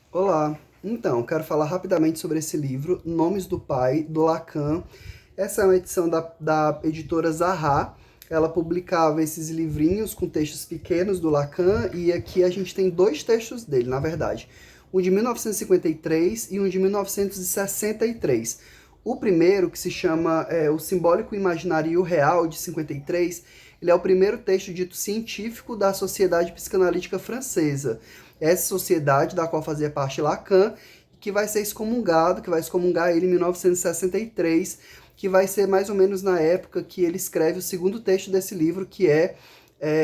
Olá, então, quero falar rapidamente sobre esse livro, Nomes do Pai, do Lacan. Essa é uma edição da editora Zahar. Ela publicava esses livrinhos com textos pequenos do Lacan, e aqui a gente tem dois textos dele, na verdade. Um de 1953 e um de 1963. O primeiro, que se chama O Simbólico Imaginário e o Real, de 53, ele é o primeiro texto dito científico da Sociedade Psicanalítica Francesa. Essa sociedade da qual fazia parte Lacan, que vai ser excomungado, que vai excomungar ele em 1963, que vai ser mais ou menos na época que ele escreve o segundo texto desse livro, que é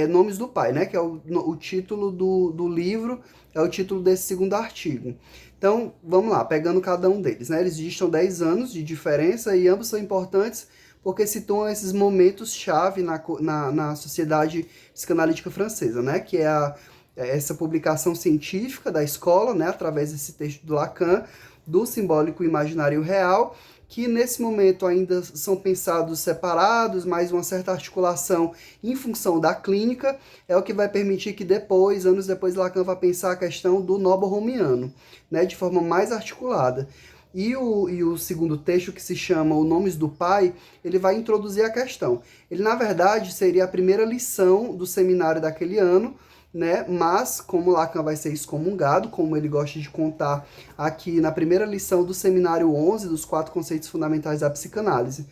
Nomes do Pai, né? Que é o título do livro, é o título desse segundo artigo. Então, vamos lá, pegando cada um deles, né? Eles distam 10 anos de diferença e ambos são importantes porque situam esses momentos-chave na sociedade psicanalítica francesa, né? Que é essa publicação científica da escola, né? Através desse texto do Lacan, do simbólico imaginário real, que nesse momento ainda são pensados separados, mas uma certa articulação em função da clínica é o que vai permitir que depois, anos depois, Lacan vai pensar a questão do nobo-romiano, né, de forma mais articulada. E o segundo texto, que se chama O Nomes do Pai, ele vai introduzir a questão. Ele, na verdade, seria a primeira lição do seminário daquele ano, né? Mas, como Lacan vai ser excomungado, como ele gosta de contar aqui na primeira lição do seminário 11, dos quatro conceitos fundamentais da psicanálise.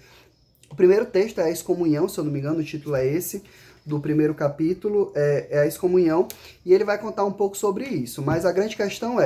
O primeiro texto é a excomunhão, se eu não me engano, o título é esse, do primeiro capítulo, é a excomunhão, e ele vai contar um pouco sobre isso. Mas a grande questão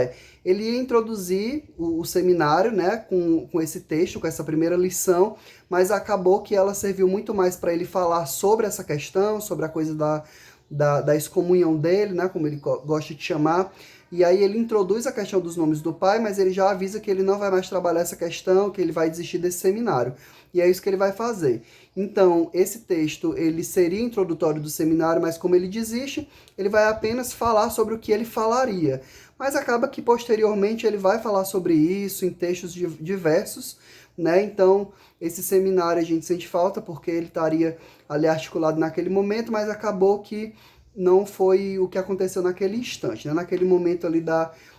ele ia introduzir o seminário, né, com esse texto, com essa primeira lição, mas acabou que ela serviu muito mais para ele falar sobre essa questão, sobre a coisa da excomunhão dele, né, como ele gosta de chamar. E aí ele introduz a questão dos nomes do pai, mas ele já avisa que ele não vai mais trabalhar essa questão, que ele vai desistir desse seminário. E é isso que ele vai fazer. Então, esse texto, ele seria introdutório do seminário, mas como ele desiste, ele vai apenas falar sobre o que ele falaria. Mas acaba que posteriormente ele vai falar sobre isso em textos diversos, né? Então, esse seminário a gente sente falta porque ele estaria ali articulado naquele momento, mas acabou que não foi o que aconteceu naquele instante, né? Naquele momento ali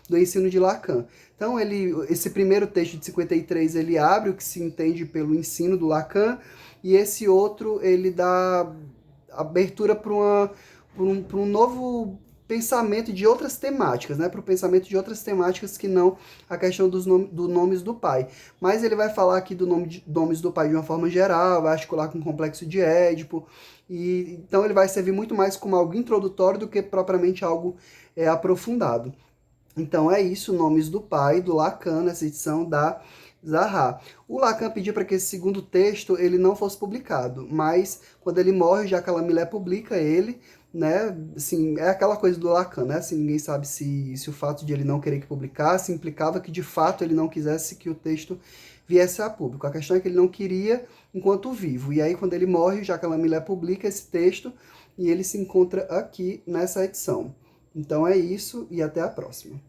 do ensino de Lacan. Então, esse primeiro texto de 53, ele abre o que se entende pelo ensino do Lacan, e esse outro, ele dá abertura para um novo pensamento de outras temáticas, né? Para o pensamento de outras temáticas que não a questão dos nomes do pai. Mas ele vai falar aqui do nomes do pai de uma forma geral, vai articular com o complexo de Édipo, e então ele vai servir muito mais como algo introdutório do que propriamente algo aprofundado. Então é isso, Nomes do Pai, do Lacan, nessa edição da Zahar. O Lacan pediu para que esse segundo texto ele não fosse publicado, mas quando ele morre, Jacques Lamillet publica ele, né? Assim, é aquela coisa do Lacan, né? Assim, ninguém sabe se o fato de ele não querer que publicasse implicava que de fato ele não quisesse que o texto viesse a público. A questão é que ele não queria enquanto vivo. E aí, quando ele morre, Jacques Lamillet publica esse texto e ele se encontra aqui nessa edição. Então é isso e até a próxima.